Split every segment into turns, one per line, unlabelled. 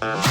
Ladies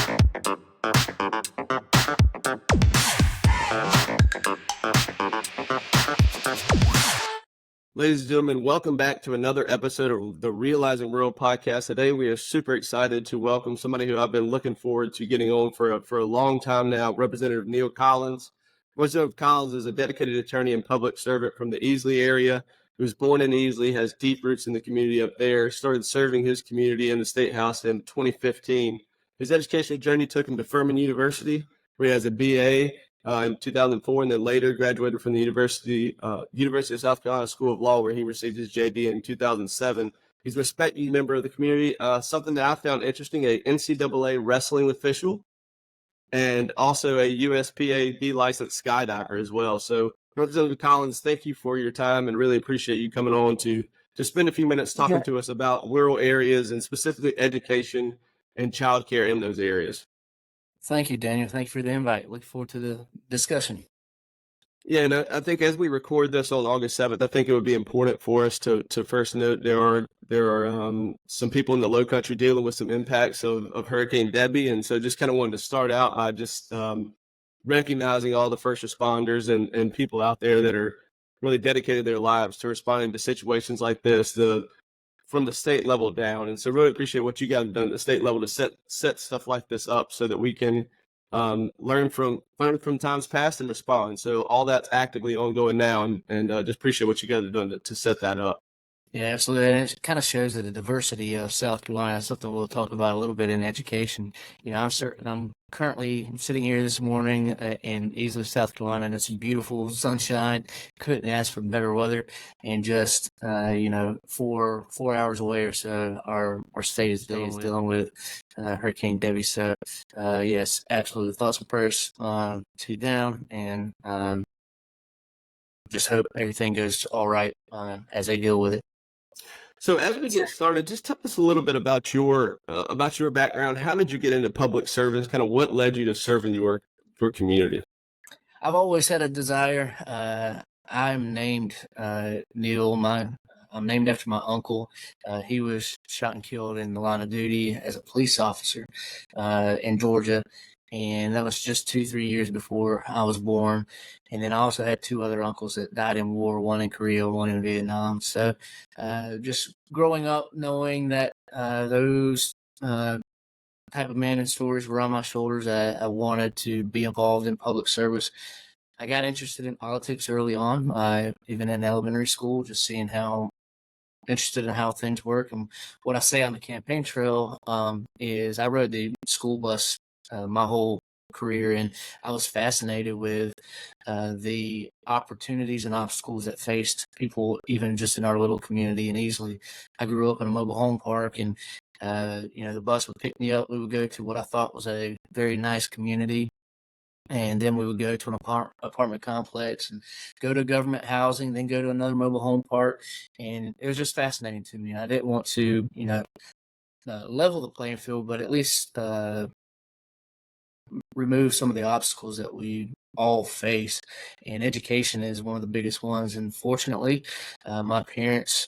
and gentlemen, welcome back to another episode of the Realizing Rural podcast. Today, we are super excited to welcome somebody who I've been looking forward to getting on for a long time now, Representative Neal Collins. Representative Collins is a dedicated attorney and public servant from the Easley area. He was born in Easley, has deep roots in the community up there, started serving his community in the State House in 2015. His educational journey took him to Furman University, where he has a BA in 2004, and then later graduated from the University of South Carolina School of Law, where he received his JD in 2007. He's a respected member of the community. Something that I found interesting, a NCAA wrestling official, and also a USPAB licensed skydiver as well. So, Representative Collins, thank you for your time, and really appreciate you coming on to spend a few minutes talking to us about rural areas and specifically education and childcare in those areas.
Thank you, Daniel. Thank you for the invite. Look forward to the discussion.
Yeah, and I think as we record this on August 7th, I think it would be important for us to first note there are some people in the Low Country dealing with some impacts of Hurricane Debbie, and so just kind of wanted to start out by just recognizing all the first responders and people out there that are really dedicated their lives to responding to situations like this, from the state level down. And so really appreciate what you guys have done at the state level to set stuff like this up so that we can learn from times past and respond. So all that's actively ongoing now, and just appreciate what you guys are doing to set that up.
Yeah, absolutely. And it kind of shows that the diversity of South Carolina is something we'll talk about a little bit in education. You know, I'm currently sitting here this morning in Easley, South Carolina, and it's beautiful sunshine. Couldn't ask for better weather. And just, 4 hours away or so, our state is dealing with Hurricane Debbie. So, yes, absolutely. Thoughts and prayers to them, and just hope everything goes all right as they deal with it.
So as we get started, just tell us a little bit about your background. How did you get into public service? Kind of what led you to serving your community?
I've always had a desire. I'm named Neal. I'm named after my uncle. He was shot and killed in the line of duty as a police officer in Georgia. And that was just 2-3 years before I was born. And then I also had 2 other uncles that died in war, one in Korea, one in Vietnam. So just growing up knowing that those type of man and stories were on my shoulders, I wanted to be involved in public service. I got interested in politics early on, even in elementary school, just seeing how interested in how things work. And what I say on the campaign trail is I rode the school bus my whole career, and I was fascinated with the opportunities and obstacles that faced people, even just in our little community in Easley. I grew up in a mobile home park, and the bus would pick me up. We would go to what I thought was a very nice community, and then we would go to an apartment complex and go to government housing, then go to another mobile home park, and it was just fascinating to me. I didn't want to level the playing field, but at least remove some of the obstacles that we all face, and education is one of the biggest ones. And fortunately, my parents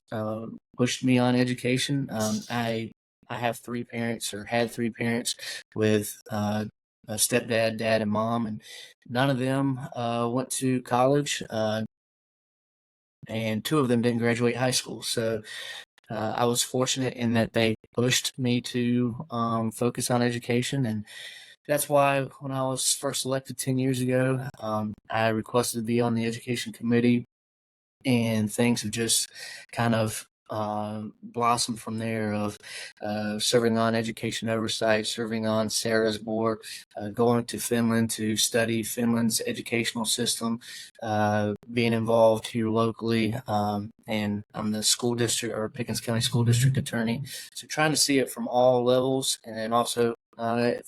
pushed me on education. I have 3 parents, or had 3 parents, with a stepdad, dad, and mom, and none of them went to college, and 2 of them didn't graduate high school. So I was fortunate in that they pushed me to focus on education, and that's why when I was first elected 10 years ago, I requested to be on the education committee, and things have just kind of blossomed from there, of serving on education oversight, serving on Sarah's board, going to Finland to study Finland's educational system, being involved here locally, and I'm the school district, or Pickens County School District attorney. So trying to see it from all levels, and then also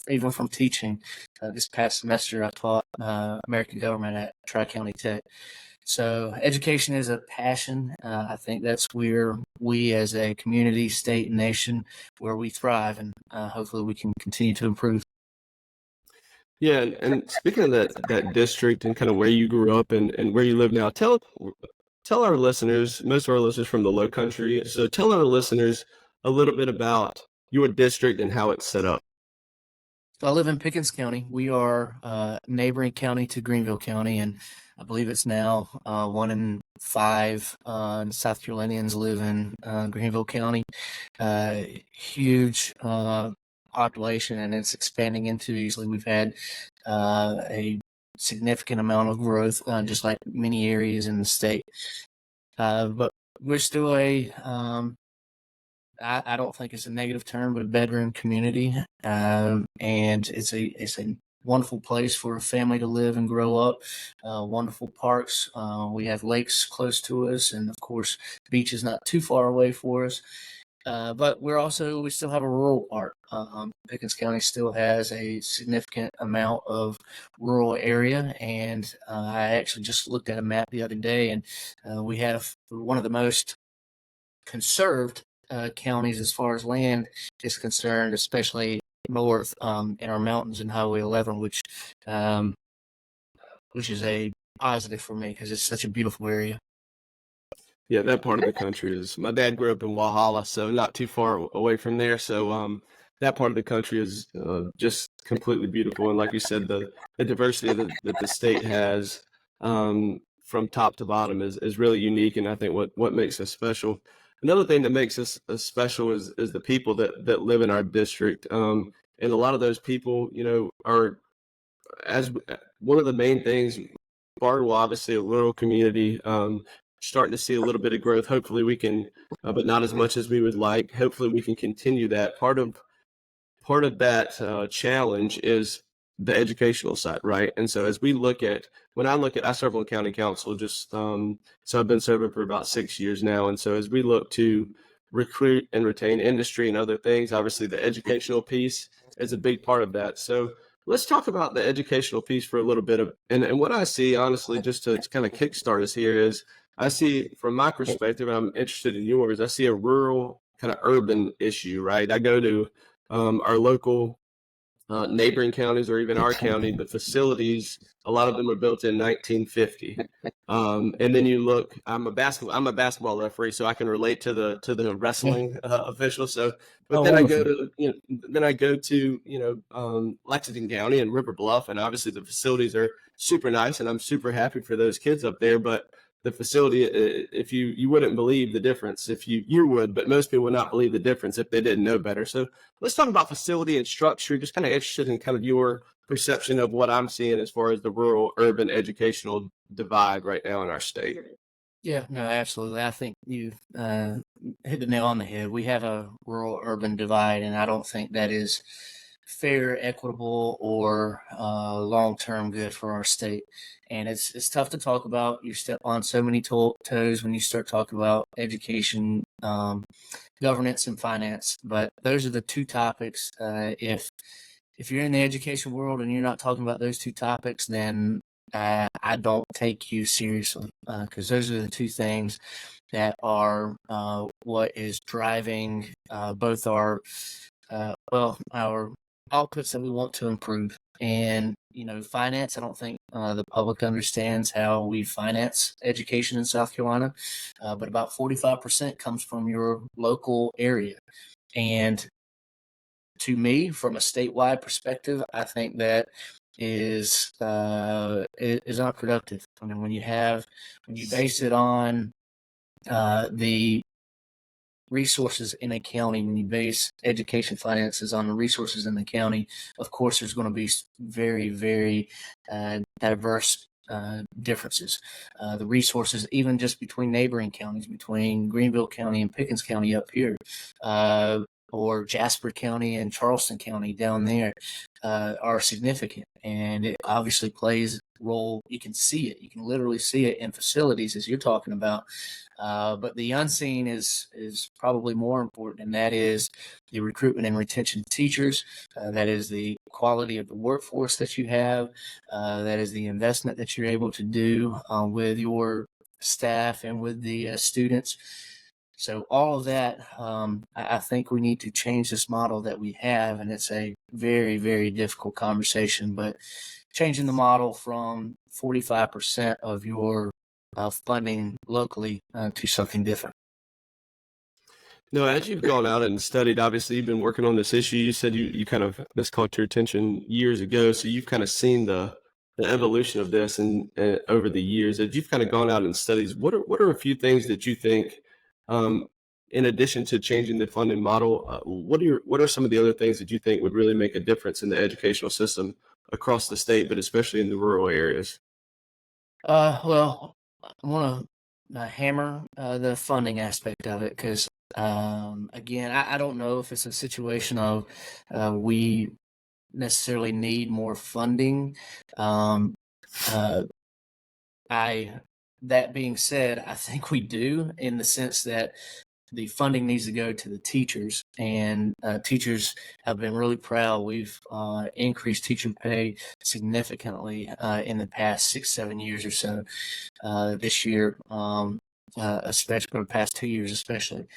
even from teaching. This past semester, I taught American government at Tri-County Tech. So education is a passion. I think that's where we as a community, state, and nation, where we thrive, and hopefully we can continue to improve.
Yeah, and speaking of that district and kind of where you grew up and where you live now, tell our listeners, most of our listeners from the Low Country, so tell our listeners a little bit about your district and how it's set up.
So I live in Pickens County. We are neighboring county to Greenville County, and I believe it's now 1 in 5 South Carolinians live in Greenville County. Huge population, and it's expanding into Easley. We've had a significant amount of growth, just like many areas in the state. But we're still I don't think it's a negative term, but a bedroom community. And it's a wonderful place for a family to live and grow up. Wonderful parks. We have lakes close to us, and of course, beach is not too far away for us. But we still have a rural part. Pickens County still has a significant amount of rural area, and I actually just looked at a map the other day, and we have one of the most conserved counties as far as land is concerned, especially north in our mountains and Highway 11, which is a positive for me because it's such a beautiful area.
Yeah, that part of the country is. My dad grew up in Walhalla, so not too far away from there. So that part of the country is just completely beautiful. And like you said, the diversity that the state has from top to bottom is really unique. And I think what makes us special. Another thing that makes us special is the people that live in our district. And a lot of those people, are as one of the main things. Bartle, obviously a rural community. Starting to see a little bit of growth. Hopefully we can, but not as much as we would like. Hopefully we can continue that. Part of that challenge is the educational side, right? And so as I serve on county council, so I've been serving for about 6 years now. And so as we look to recruit and retain industry and other things, obviously the educational piece is a big part of that. So let's talk about the educational piece for a little bit and what I see, honestly, just to kind of kickstart us here is I see from my perspective, and I'm interested in yours, I see a rural kind of urban issue, right? I go to our local neighboring counties or even our county, the facilities, a lot of them were built in 1950. And then you look, I'm a basketball referee, so I can relate to the wrestling official. So, but then I go to Lexington County and River Bluff, and obviously the facilities are super nice, and I'm super happy for those kids up there. But the facility, if you wouldn't believe the difference, if you would, but most people would not believe the difference if they didn't know better. So let's talk about facility and structure. Just kind of interested in kind of your perception of what I'm seeing as far as the rural urban educational divide right now in our state.
Yeah, no, absolutely. I think you hit the nail on the head. We have a rural urban divide, and I don't think that is fair, equitable, or long term good for our state. And it's tough to talk about. You step on so many toes when you start talking about education, governance, and finance. But those are the two topics. If you're in the education world and you're not talking about those two topics, then I don't take you seriously, because those are the two things that are what is driving both our outputs that we want to improve. And finance, I don't think the public understands how we finance education in South Carolina, but about 45% comes from your local area. And to me, from a statewide perspective, I think that is not productive. I mean, when you base it on the resources in a county, when you base education finances on the resources in the county, of course, there's going to be very, very diverse differences. The resources, even just between neighboring counties, between Greenville County and Pickens County up here, or Jasper County and Charleston County down there, are significant. And it obviously plays a role. You can see it. You can literally see it in facilities, as you're talking about. But the unseen is probably more important, and that is the recruitment and retention of teachers. That is the quality of the workforce that you have. That is the investment that you're able to do with your staff and with the students. So all of that, I think we need to change this model that we have, and it's a very, very difficult conversation, but changing the model from 45% of your funding locally to something different.
No, as you've gone out and studied, obviously you've been working on this issue. You said you kind of this caught your attention years ago, so you've kind of seen the evolution of this and over the years. As you've kind of gone out and studies, what are a few things that you think, um, in addition to changing the funding model, what are some of the other things that you think would really make a difference in the educational system across the state, but especially in the rural areas?
Well, I want to hammer the funding aspect of it because, again, I don't know if it's a situation of we necessarily need more funding. Um, uh, I that being said, I think we do in the sense that the funding needs to go to the teachers, and teachers have been really proud. We've increased teacher pay significantly in the past 6, 7 years or so. This year, especially for the past 2 years, especially.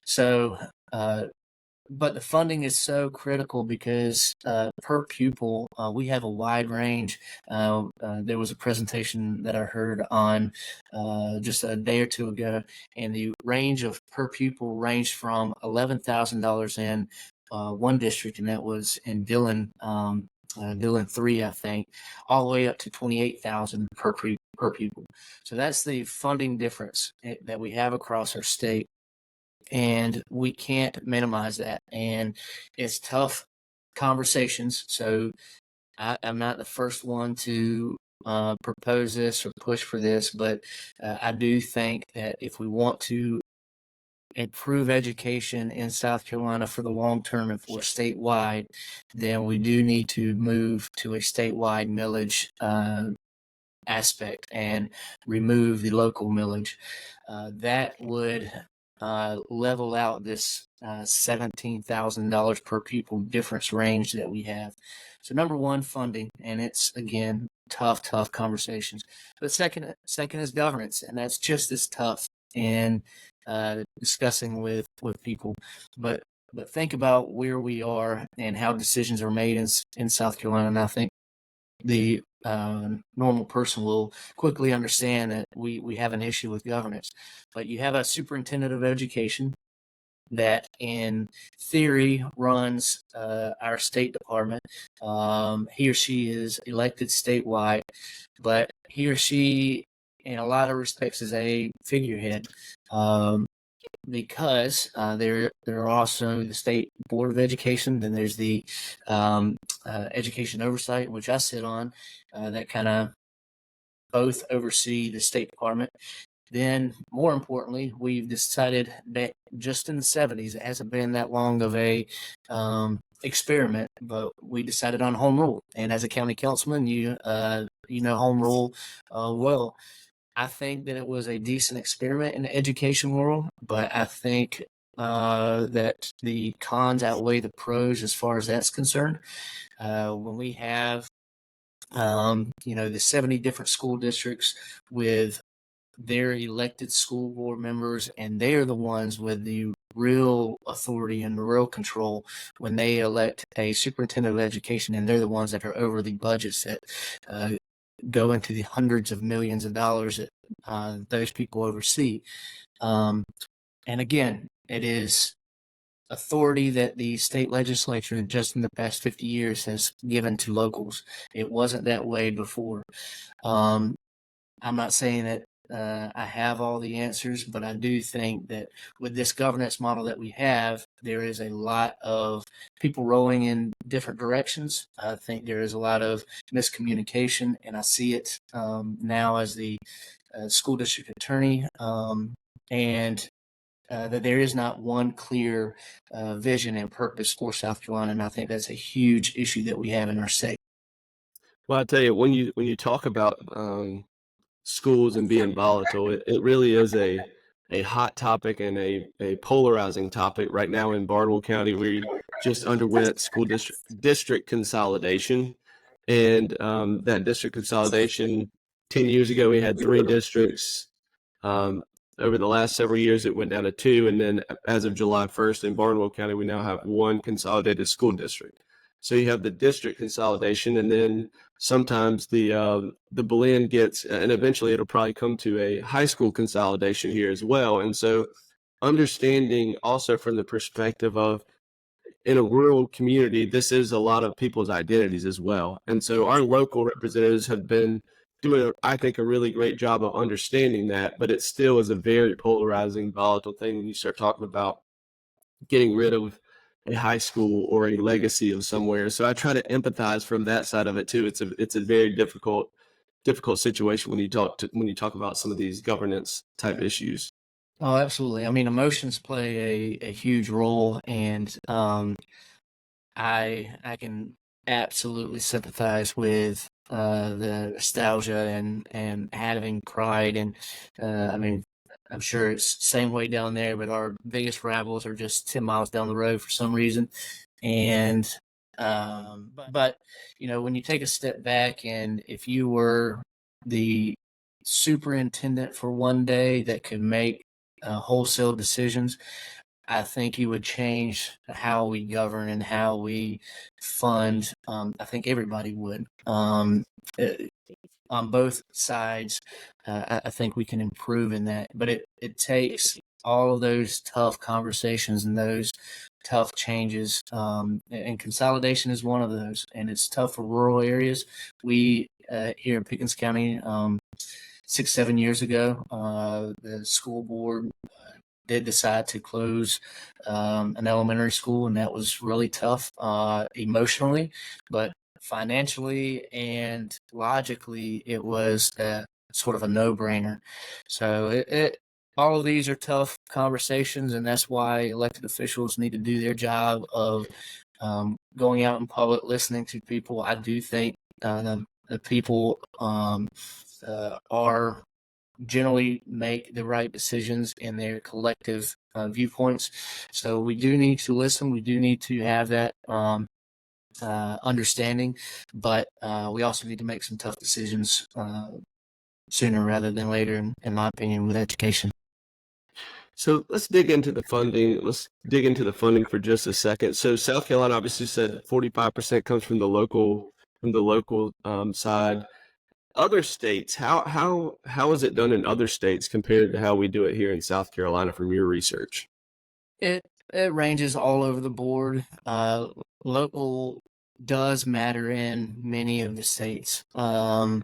So, but the funding is so critical because per pupil, we have a wide range. There was a presentation that I heard on just a day or two ago, and the range of per pupil ranged from $11,000 in one district, and that was in Dillon. Dillon 3, I think, all the way up to 28,000 per pupil. So that's the funding difference that we have across our state, and we can't minimize that. And it's tough conversations. So I'm not the first one to propose this or push for this, but I do think that if we want to improve education in South Carolina for the long term and for statewide, then we do need to move to a statewide millage aspect and remove the local millage. That would level out this $17,000 per pupil difference range that we have. So number one, funding, and it's again tough conversations. But second is governance, and that's just as tough in discussing with people. But think about where we are and how decisions are made in South Carolina, and I think the normal person will quickly understand that we have an issue with governance. But you have a superintendent of education that in theory runs our state department. He or she is elected statewide, but he or she in a lot of respects is a figurehead. Because there are also the state board of education, then there's the education oversight, which I sit on, that kind of both oversee the state department. Then more importantly, we've decided that just in the 70s, it hasn't been that long of a experiment, but we decided on home rule. And as a county councilman, you know home rule well. I think that it was a decent experiment in the education world, but I think that the cons outweigh the pros as far as that's concerned. When we have, the 70 different school districts with their elected school board members, and they're the ones with the real authority and the real control when they elect a superintendent of education, and they're the ones that are over the budgets that go into the hundreds of millions of dollars that those people oversee. And again, it is authority that the state legislature just in the past 50 years has given to locals. It wasn't that way before. I'm not saying that I have all the answers, but I do think that with this governance model that we have, there is a lot of people rolling in different directions. I think there is a lot of miscommunication, and I see it now as the school district attorney, and that there is not one clear vision and purpose for South Carolina, and I think that's a huge issue that we have in our state.
Well, I tell you, when you talk about schools and being volatile, it really is a hot topic and a polarizing topic right now in Barnwell County. We just underwent school district consolidation, and that district consolidation 10 years ago we had three districts. Um, Over the last several years, it went down to two, and then as of July 1st in Barnwell County, we now have one consolidated school district. So you have the district consolidation, and then sometimes the blend gets, and eventually it'll probably come to a high school consolidation here as well. And so understanding also from the perspective of in a rural community, this is a lot of people's identities as well. And so our local representatives have been doing, I think, a really great job of understanding that, but it still is a very polarizing, volatile thing when you start talking about getting rid of a high school or a legacy of somewhere. So I try to empathize from that side of it too. It's a very difficult situation when you talk about some of these governance type issues.
Oh, absolutely. I mean, emotions play a huge role, and I can absolutely sympathize with the nostalgia and having cried, and I mean, I'm sure it's the same way down there, but our biggest rivals are just 10 miles down the road for some reason. And but you know, when you take a step back, and if you were the superintendent for one day that could make wholesale decisions, I think you would change how we govern and how we fund. I think everybody would. Uh, on both sides, I think we can improve in that. But it takes all of those tough conversations and those tough changes. And consolidation is one of those. And it's tough for rural areas. We here in Pickens County, 6, 7 years ago, the school board did decide to close an elementary school, and that was really tough emotionally, but financially and logically, it was sort of a no-brainer. So all of these are tough conversations, and that's why elected officials need to do their job of going out in public, listening to people. I do think the people are generally make the right decisions in their collective viewpoints. So we do need to listen. We do need to have that understanding, but we also need to make some tough decisions sooner rather than later, in my opinion, with education.
So let's dig into the funding. Let's dig into the funding for just a second. So South Carolina obviously said 45% comes from the local side. Other states, how is it done in other states compared to how we do it here in South Carolina from your research?
It it ranges all over the board. Local does matter in many of the states. But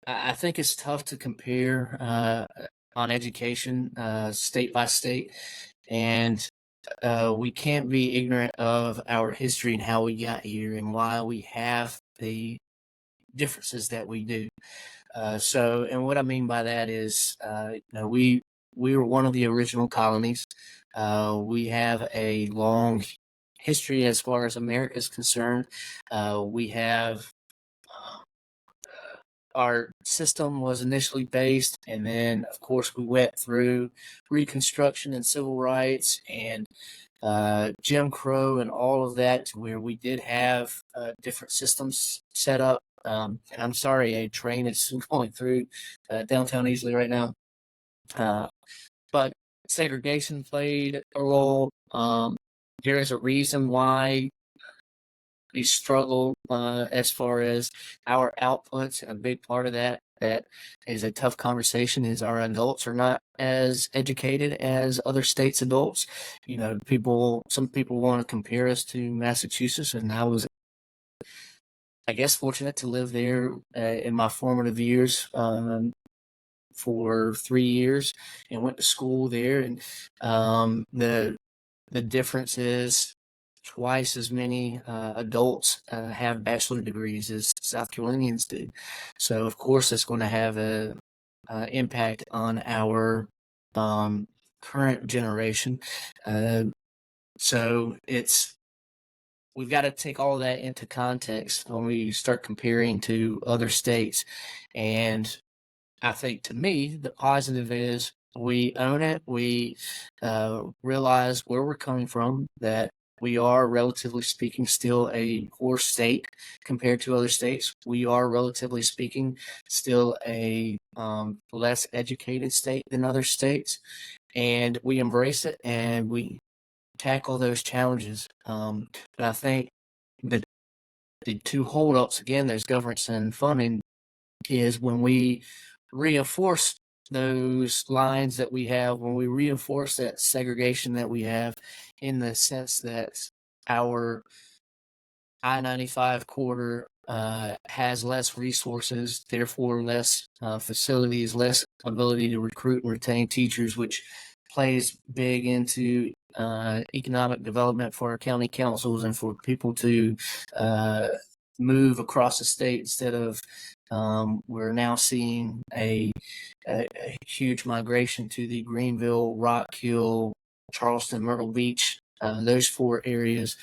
I think it's tough to compare on education state by state, and we can't be ignorant of our history and how we got here and why we have the differences that we do. And what I mean by that is, we were one of the original colonies. We have a long history as far as America is concerned. We have our system was initially based, and then of course we went through Reconstruction and civil rights and Jim Crow and all of that, to where we did have different systems set up. And I'm sorry, a train is going through downtown Easley right now. But segregation played a role. There is a reason why we struggle as far as our outputs. A big part of that is a tough conversation is our adults are not as educated as other states' adults. You know, some people want to compare us to Massachusetts, and I guess, fortunate to live there in my formative years for 3 years, and went to school there. And the difference is twice as many adults have bachelor degrees as South Carolinians do. So of course it's going to have a impact on our current generation. So we've got to take all that into context when we start comparing to other states. And I think, to me, the positive is we own it. We realize where we're coming from, that we are, relatively speaking, still a poor state compared to other states. We are, relatively speaking, still a less educated state than other states. And we embrace it and we tackle those challenges. But I think that the two holdups, again, there's governance and funding, is when we reinforce those lines that we have, when we reinforce that segregation that we have, in the sense that our I-95 corridor has less resources, therefore less facilities, less ability to recruit and retain teachers, which plays big into economic development for our county councils and for people to move across the state instead of we're now seeing a huge migration to the Greenville, Rock Hill, Charleston, Myrtle Beach, those 4 areas.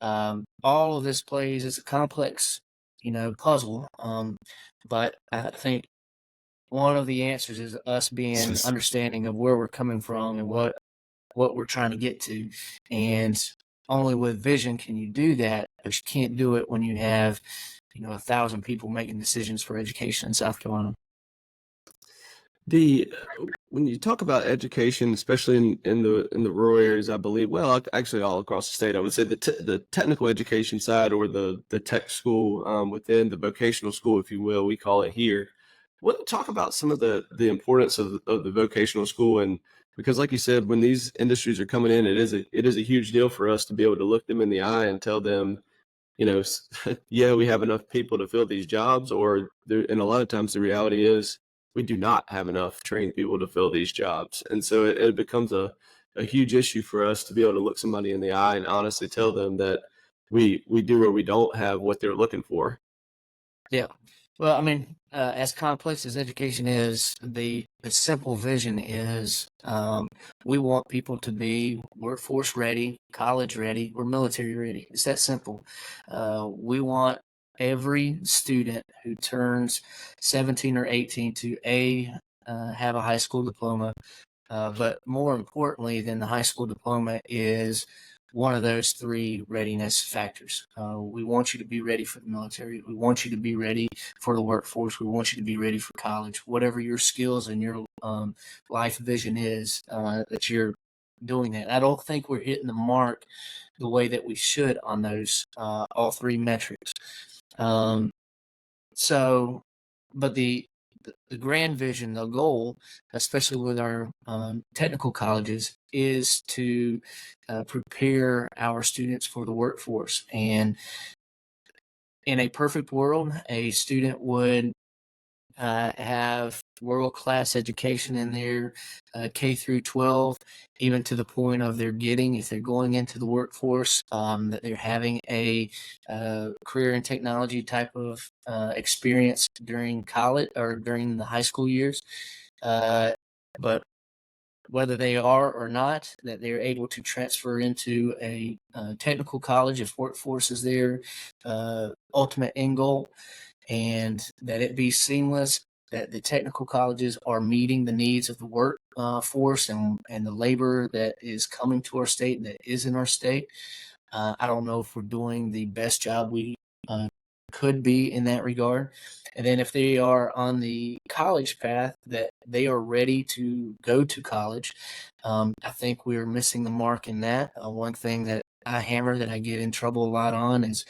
All of this plays as a complex, puzzle. But I think one of the answers is us being understanding of where we're coming from and what we're trying to get to. And only with vision can you do that, but you can't do it when you have, 1,000 people making decisions for education in South Carolina.
The when you talk about education, especially in the rural areas, I believe, well, actually all across the state, I would say the technical education side, or the tech school within the vocational school, if you will, we call it here. What talk about some of the importance of the vocational school, and because like you said, when these industries are coming in, it is a huge deal for us to be able to look them in the eye and tell them, yeah, we have enough people to fill these jobs, and a lot of times the reality is we do not have enough trained people to fill these jobs. And so it becomes a huge issue for us to be able to look somebody in the eye and honestly tell them that we do or we don't have what they're looking for.
Yeah. Well, I mean, as complex as education is, the simple vision is we want people to be workforce ready, college ready, or military ready. It's that simple. We want every student who turns 17 or 18 to have a high school diploma. But more importantly than the high school diploma is one of those 3 readiness factors. We want you to be ready for the military. We want you to be ready for the workforce. We want you to be ready for college. Whatever your skills and your life vision is, that you're doing that. I don't think we're hitting the mark the way that we should on those all 3 metrics. So, but the grand vision, the goal, especially with our technical colleges, is to prepare our students for the workforce. And in a perfect world, a student would have world-class education in their K through 12, even to the point of they're getting, if they're going into the workforce, that they're having a career in technology type of experience during college or during the high school years. But whether they are or not, that they're able to transfer into a technical college if workforce is their ultimate end goal, and that it be seamless, that the technical colleges are meeting the needs of the workforce and the labor that is coming to our state, that is in our state. I don't know if we're doing the best job we could be in that regard. And then if they are on the college path, that they are ready to go to college, I think we're missing the mark in that. One thing that I hammer that I get in trouble a lot on is,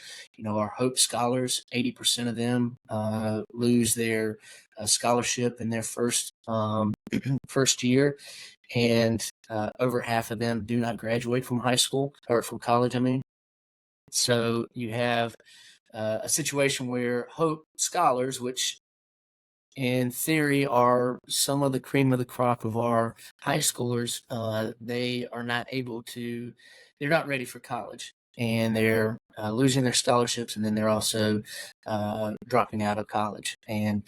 our Hope Scholars, 80% of them lose their scholarship in their first year, and over half of them do not graduate from high school or from college, I mean. So you have a situation where Hope Scholars, which in theory are some of the cream of the crop of our high schoolers, they are not able to, they're not ready for college, and they're losing their scholarships, and then they're also dropping out of college. And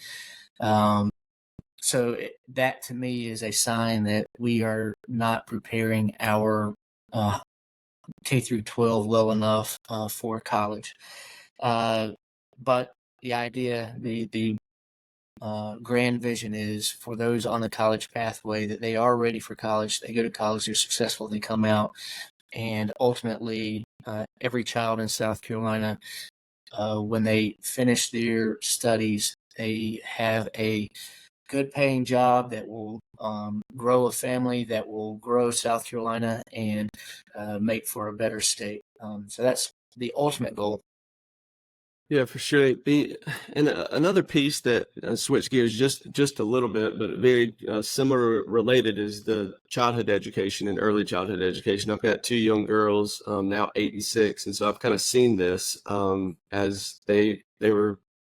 so that to me is a sign that we are not preparing our K through 12 well enough for college. But the idea, the grand vision is for those on the college pathway that they are ready for college. They go to college, they're successful, they come out, and ultimately, every child in South Carolina, when they finish their studies, they have a good paying job that will grow a family, that will grow South Carolina, and make for a better state. So that's the ultimate goal.
Yeah, for sure. Another piece that switch gears just a little bit, but very similar related is the childhood education and early childhood education. I've got two young girls, now 8 and 6, and so I've kind of seen this as they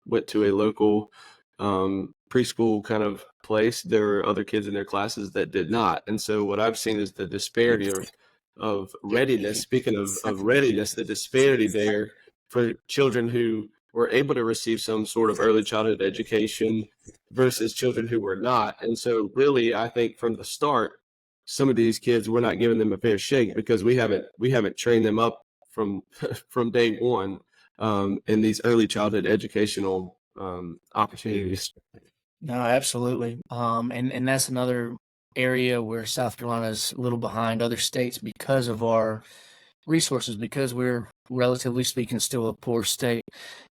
went to a local preschool kind of place. There were other kids in their classes that did not, and so what I've seen is the disparity of readiness. Speaking of readiness, the disparity there for children who were able to receive some sort of early childhood education versus children who were not. And so really, I think from the start, some of these kids, we're not giving them a fair shake because we haven't trained them up from from day one in these early childhood educational opportunities.
No, absolutely. And that's another area where South Carolina is a little behind other states because of our resources, because we're relatively speaking still a poor state,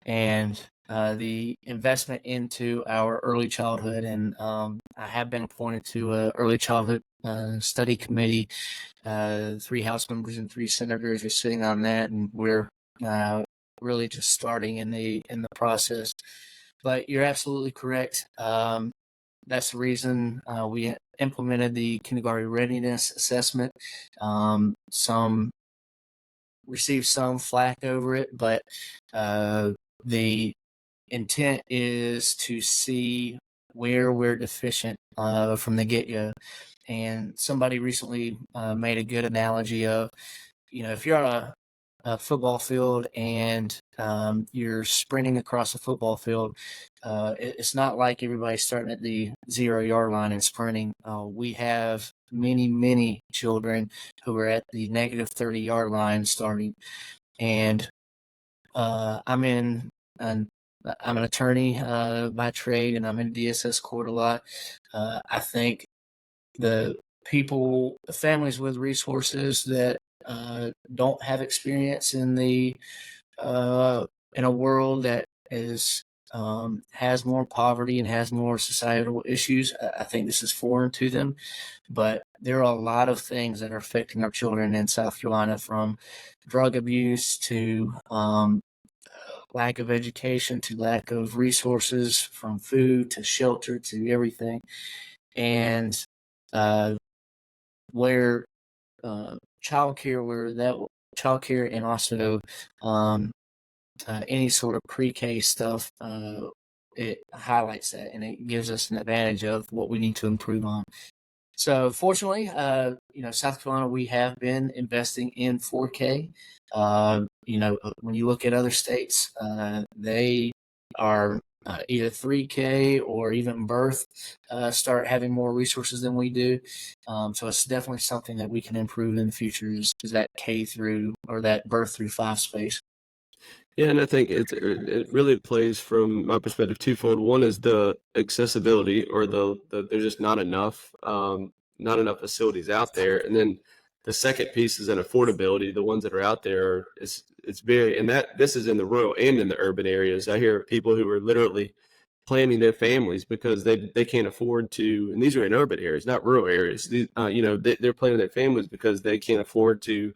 and the investment into our early childhood. And I have been appointed to a early childhood study committee. 3 House members and 3 senators are sitting on that, and we're really just starting in the process. But you're absolutely correct. That's the reason we implemented the kindergarten readiness assessment. Some received some flack over it, but the intent is to see where we're deficient from the get-go. And somebody recently made a good analogy of, if you're on a football field and you're sprinting across a football field, it's not like everybody's starting at the 0 yard line and sprinting. We have many children who are at the negative 30 yard line starting. And I'm an attorney by trade, and I'm in DSS court a lot. I think the families with resources that don't have experience in a world that has more poverty and has more societal issues. I think this is foreign to them, but there are a lot of things that are affecting our children in South Carolina, from drug abuse to lack of education to lack of resources, from food to shelter to everything. And where childcare and also any sort of pre-K stuff, it highlights that, and it gives us an advantage of what we need to improve on. So fortunately, South Carolina, we have been investing in 4K. When you look at other states, they are either 3K or even birth start having more resources than we do. So it's definitely something that we can improve in the future is that K through, or that birth through 5 space.
Yeah, and I think it really plays from my perspective twofold. One is the accessibility, or the there's just not enough facilities out there, and then the second piece is an affordability. The ones that are out there, it's very, and that this is in the rural and in the urban areas. I hear people who are literally planning their families because they can't afford to, and these are in urban areas, not rural areas. They're planning their families because they can't afford to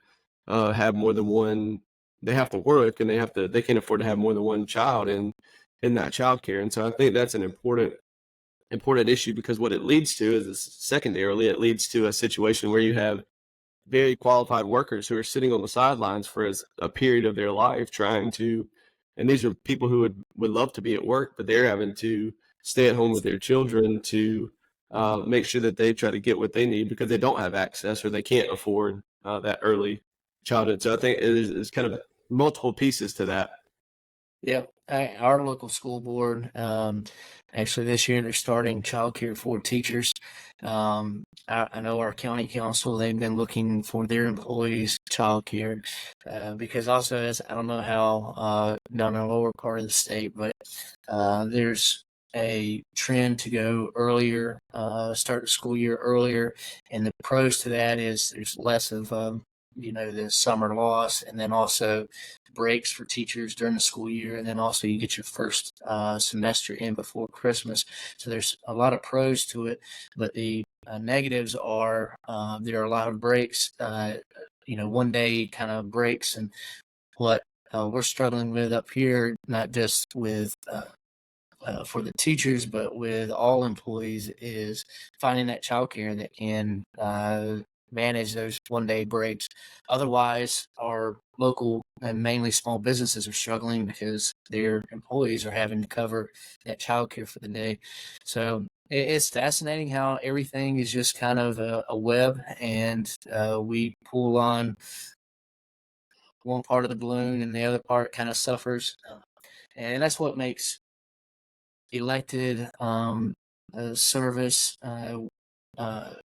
have more than one. They have to work, and they can't afford to have more than one child in that childcare. And so I think that's an important issue, because what it leads to is, secondarily, it leads to a situation where you have very qualified workers who are sitting on the sidelines for a period of their life trying to, and these are people who would love to be at work, but they're having to stay at home with their children to make sure that they try to get what they need because they don't have access or they can't afford that early childhood. So I think it's kind of multiple pieces to that.
Yeah, our local school board, actually this year they're starting childcare for teachers. I know our county council, they've been looking for their employees childcare, because also, as I don't know how down in the lower part of the state, but there's a trend to go earlier, start the school year earlier, and the pros to that is there's less of the summer loss, and then also breaks for teachers during the school year, and then also you get your first semester in before Christmas. So there's a lot of pros to it, but the negatives are there are a lot of breaks, 1 day kind of breaks, and what we're struggling with up here, not just with for the teachers, but with all employees, is finding that childcare that can manage those 1 day breaks. Otherwise, our local and mainly small businesses are struggling because their employees are having to cover that childcare for the day. So it's fascinating how everything is just kind of a web, and we pull on one part of the balloon and the other part kind of suffers. And that's what makes elected service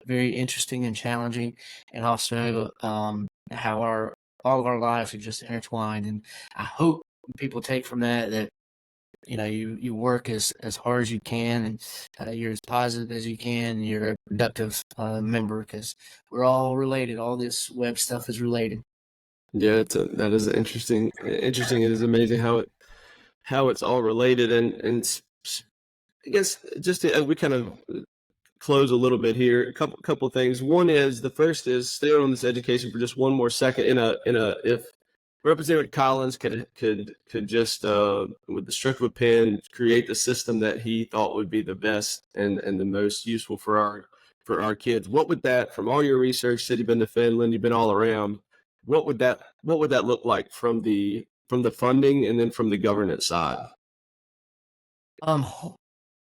very interesting and challenging, and also how our all of our lives are just intertwined. And I hope people take from that you work as hard as you can, and you're as positive as you can, and you're a productive member, because we're all related. All this web stuff is related.
Yeah, that is interesting. Interesting. It is amazing how it's all related, and I guess just we kind of close a little bit here. A couple things. One is, the first is, stay on this education for just one more second. If Representative Collins could just with the stroke of a pen create the system that he thought would be the best and the most useful for our kids, what would that, from all your research, said you've been to Finland, you've been all around, what would that look like from the funding and then from the governance side?
Um,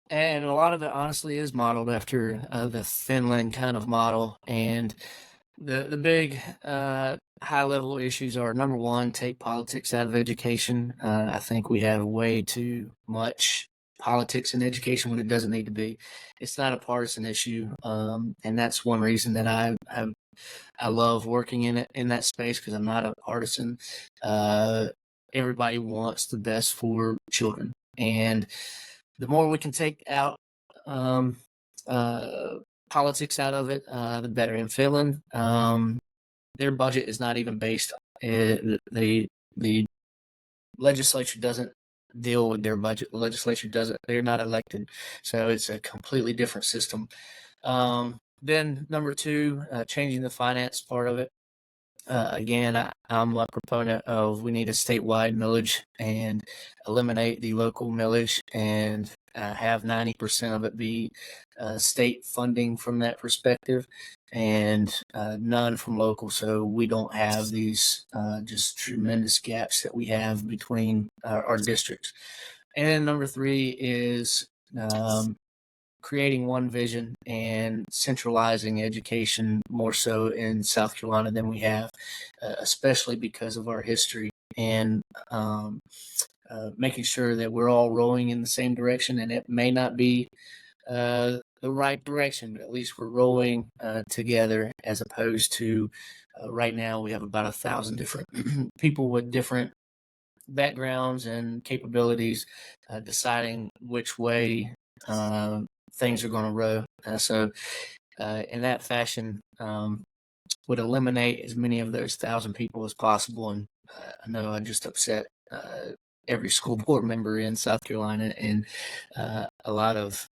and a lot of it honestly is modeled after the Finland kind of model. And the big high level issues are, number one, take politics out of education. I think we have way too much politics in education when it doesn't need to be. It's not a partisan issue, and that's one reason that I love working in that space, because I'm not a partisan. Uh, Everybody wants the best for children, and the more we can take out um, uh, politics out of it, the better. In Finland, their budget is not even based. The legislature doesn't deal with their budget. The legislature doesn't. They're not elected, so it's a completely different system. Then number two, changing the finance part of it. Again, I'm a proponent of, we need a statewide millage and eliminate the local millage, and have 90% of it be state funding from that perspective, and none from local, so we don't have these just tremendous gaps that we have between our districts. And number three is creating one vision and centralizing education more so in South Carolina than we have, especially because of our history, and making sure that we're all rowing in the same direction. And it may not be the right direction, but at least we're rowing together, as opposed to right now we have about 1,000 different people with different backgrounds and capabilities deciding which way things are going to row. So in that fashion, would eliminate as many of those 1,000 people as possible. And I know I just upset every school board member in South Carolina, and a lot of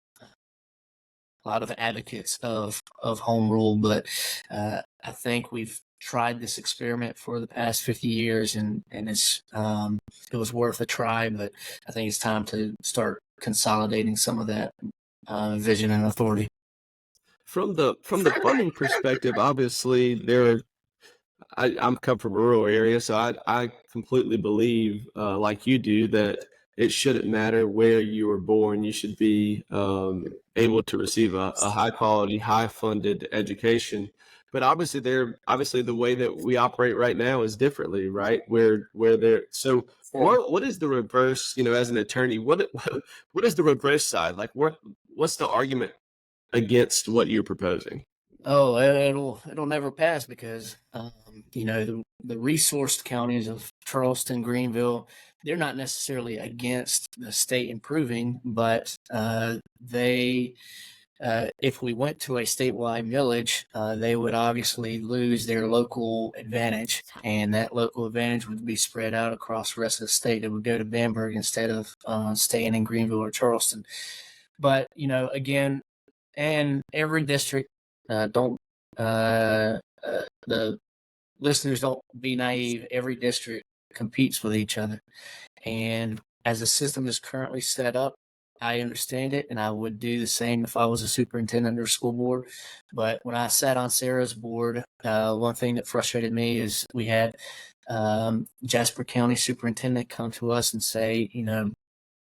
advocates of home rule, but I think we've tried this experiment for the past 50 years, and it was worth a try. But I think it's time to start consolidating some of that vision and authority.
From the funding perspective, obviously I'm come from a rural area, so I completely believe, like you do, that it shouldn't matter where you were born. You should be able to receive a high quality, high funded education. But obviously the way that we operate right now is differently, right? Where there so what is the reverse? As an attorney, what is the reverse side? Like, what's the argument against what you're proposing?
Oh, it'll never pass, because the resourced counties of Charleston, Greenville, they're not necessarily against the state improving, but they if we went to a statewide millage, they would obviously lose their local advantage, and that local advantage would be spread out across the rest of the state. It would go to Bamberg instead of staying in Greenville or Charleston. But again, and every district, don't the listeners, don't be naive. Every district competes with each other. And as the system is currently set up, I understand it, and I would do the same if I was a superintendent or school board. But when I sat on Sarah's board, one thing that frustrated me is we had Jasper County superintendent come to us and say,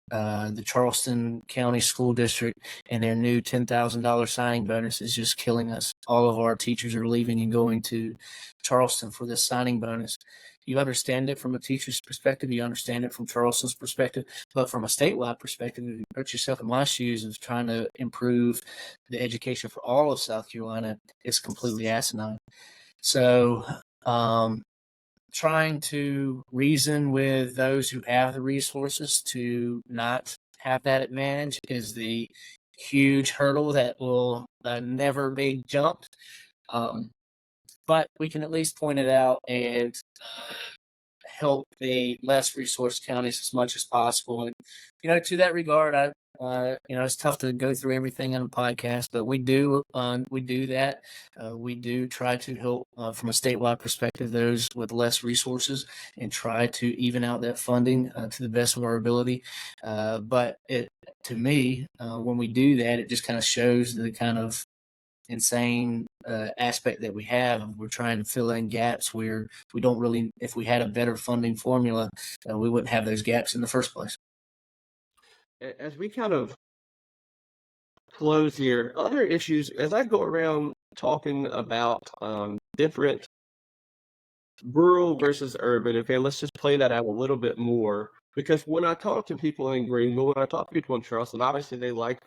the Charleston County School District and their new $10,000 signing bonus is just killing us. All of our teachers are leaving and going to Charleston for this signing bonus. You understand it from a teacher's perspective. You understand it from Charleston's perspective. But from a statewide perspective, if you put yourself in my shoes of trying to improve the education for all of South Carolina, it's completely asinine. So, trying to reason with those who have the resources to not have that advantage is the huge hurdle that will never be jumped. But we can at least point it out and help the less resource counties as much as possible. And, to that regard, it's tough to go through everything on a podcast, but we do that. We do try to help from a statewide perspective those with less resources and try to even out that funding to the best of our ability. But to me, when we do that, it just kind of shows the kind of insane aspect that we have. We're trying to fill in gaps where we don't really, if we had a better funding formula, we wouldn't have those gaps in the first place.
As we kind of close here, other issues, as I go around talking about different rural versus urban, okay, let's just play that out a little bit more. Because when I talk to people in Greenville, when I talk to people in Charleston, obviously they like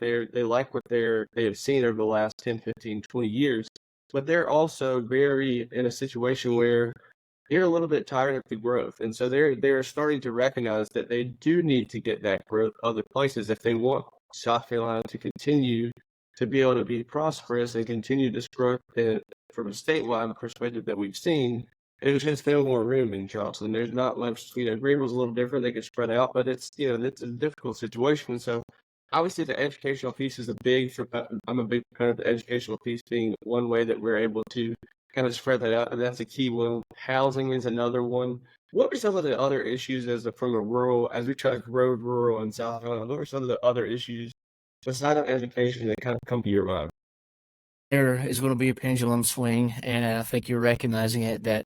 what they have seen over the last 10, 15, 20 years, but they're also very in a situation where they're a little bit tired of the growth. And so they're starting to recognize that they do need to get that growth other places if they want South Carolina to continue to be able to be prosperous and continue this growth from a statewide perspective that we've seen. There's just no more room in Charleston. There's not much, Greenville's a little different. They can spread out, but it's a difficult situation. So obviously the educational piece is I'm a big fan of the educational piece being one way that we're able to kind of spread that out. And that's a key one. Housing is another one. What are some of the other issues as we try to grow rural in South Carolina? What are some of the other issues besides education that kind of come to your mind?
There is going to be a pendulum swing, and I think you're recognizing it that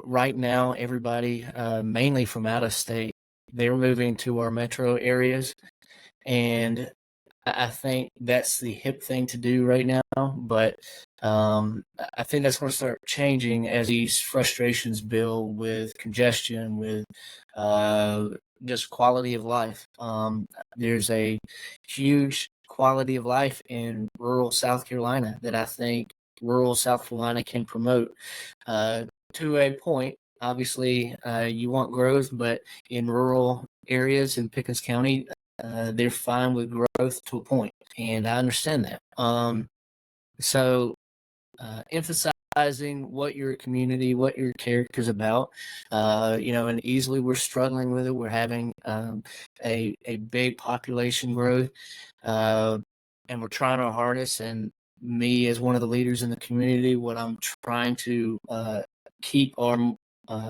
right now everybody, mainly from out of state, they're moving to our metro areas, and I think that's the hip thing to do right now. But I think that's going to start changing as these frustrations build with congestion, with just quality of life. There's a huge quality of life in rural South Carolina that I think rural South Carolina can promote to a point. Obviously, you want growth, but in rural areas in Pickens County, they're fine with growth to a point, and I understand that. So emphasizing what your community, what your character's about. And Easley, we're struggling with it. We're having a big population growth, and we're trying our hardest. And me, as one of the leaders in the community, what I'm trying to keep our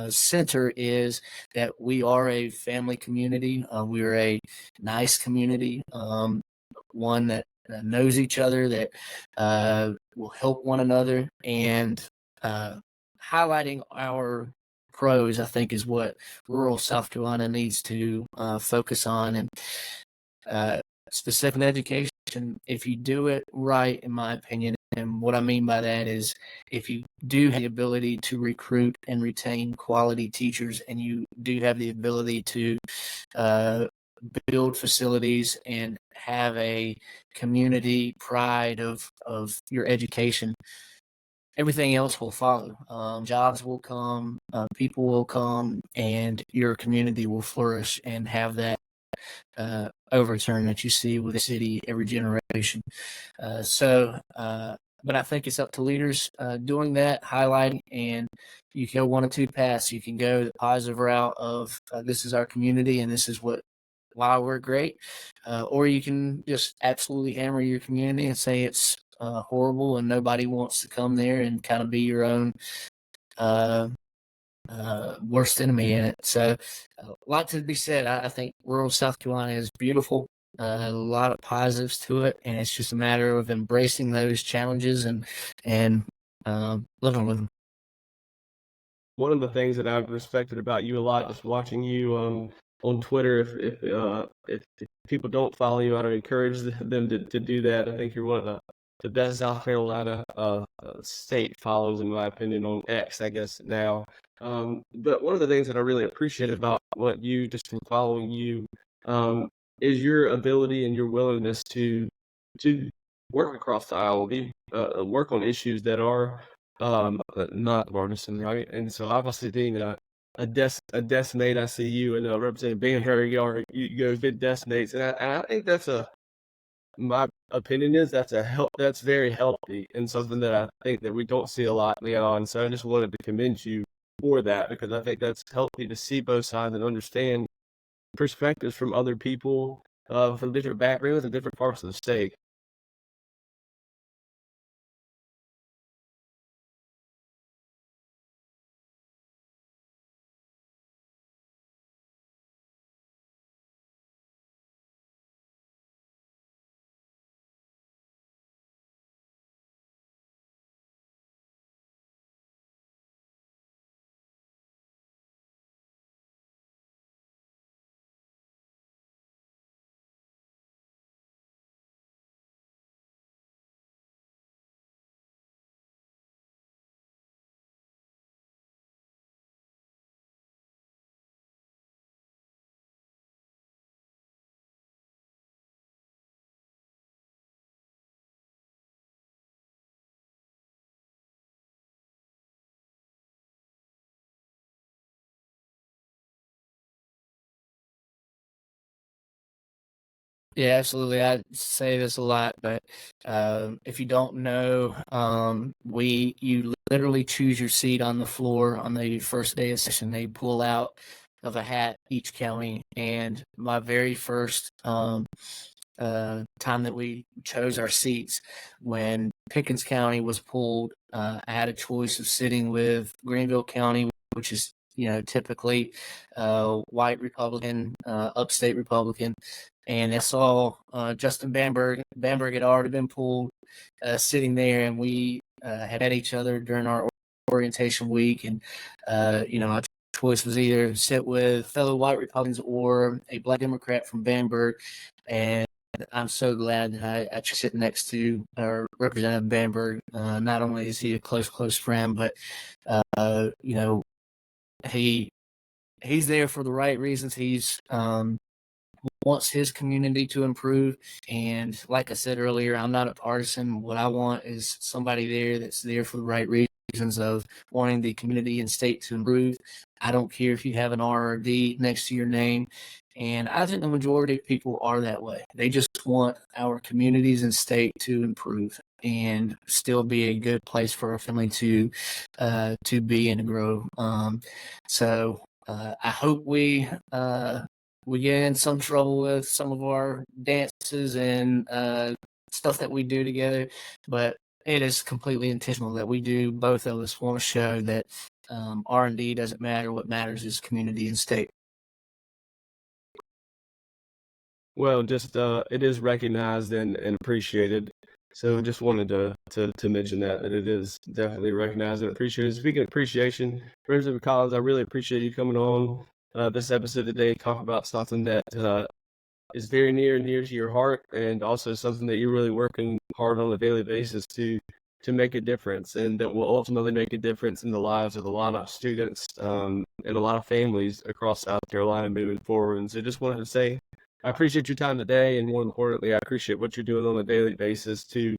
center is that we are a family community. We're a nice community, one that knows each other, that will help one another, and highlighting our pros, I think, is what rural South Carolina needs to focus on. And specific education, if you do it right, in my opinion, and what I mean by that is if you do have the ability to recruit and retain quality teachers, and you do have the ability to build facilities and have a community pride of your education, everything else will follow. Jobs will come, people will come, and your community will flourish and have that overturn that you see with the city every generation. But I think it's up to leaders doing that, highlighting, and you can go one of two paths. You can go the positive route of this is our community and this is why we're great, or you can just absolutely hammer your community and say it's horrible and nobody wants to come there and kind of be your own worst enemy in it. So a lot to be said. I think rural South Carolina is beautiful. A lot of positives to it, and it's just a matter of embracing those challenges and living with them.
One of the things that I've respected about you a lot is watching you on Twitter. If people don't follow you, I'd encourage them to do that. I think you're one of the best South Carolina state follows, in my opinion, on X, I guess now. But one of the things that I really appreciate about what you, just from following you, um, is your ability and your willingness to work across the aisle, work on issues that are not partisan, right? And so obviously being a decimate, I see you and Representative Banbury, you go big decimates, and I think my opinion is that's very healthy and something that I think that we don't see a lot, Leon. So I just wanted to commend you for that, because I think that's healthy to see both sides and understand perspectives from other people from different backgrounds and different parts of the state.
Yeah, absolutely. I say this a lot, but if you don't know, you literally choose your seat on the floor on the first day of session. They pull out of a hat each county, and my very first time that we chose our seats, when Pickens County was pulled, I had a choice of sitting with Greenville County, which is typically white Republican, upstate Republican, and I saw Justin Bamberg. Bamberg had already been pulled, sitting there, and we had met each other during our orientation week, and our choice was either sit with fellow white Republicans or a black Democrat from Bamberg, and I'm so glad that I actually sit next to Representative Bamberg. Not only is he a close friend, but he's there for the right reasons. He's wants his community to improve. And like I said earlier, I'm not a partisan. What I want is somebody there that's there for the right reasons of wanting the community and state to improve. I don't care if you have an R or D next to your name. And I think the majority of people are that way. They just want our communities and state to improve and still be a good place for a family to be and to grow. I hope we get in some trouble with some of our dances and stuff that we do together, but it is completely intentional that we do. Both of us want to show that R&D doesn't matter. What matters is community and state.
Well, just it is recognized and appreciated. So just wanted to mention that it is definitely recognized and appreciated. Speaking of appreciation, Representative Collins, I really appreciate you coming on this episode today, talk about something that is very near and dear to your heart, and also something that you're really working hard on a daily basis to make a difference, and that will ultimately make a difference in the lives of a lot of students and a lot of families across South Carolina moving forward. And so just wanted to say I appreciate your time today, and more importantly, I appreciate what you're doing on a daily basis to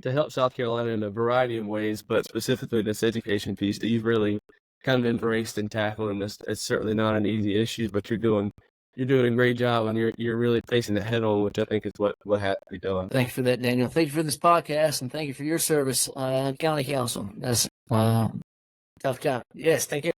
help South Carolina in a variety of ways, but specifically this education piece that you've really kind of embraced and tackled. And it's certainly not an easy issue, but you're doing a great job, and you're really facing it head on, which I think is what has to be done.
Thank you for that, Daniel. Thank you for this podcast, and thank you for your service, County Council. That's tough job. Yes, thank you.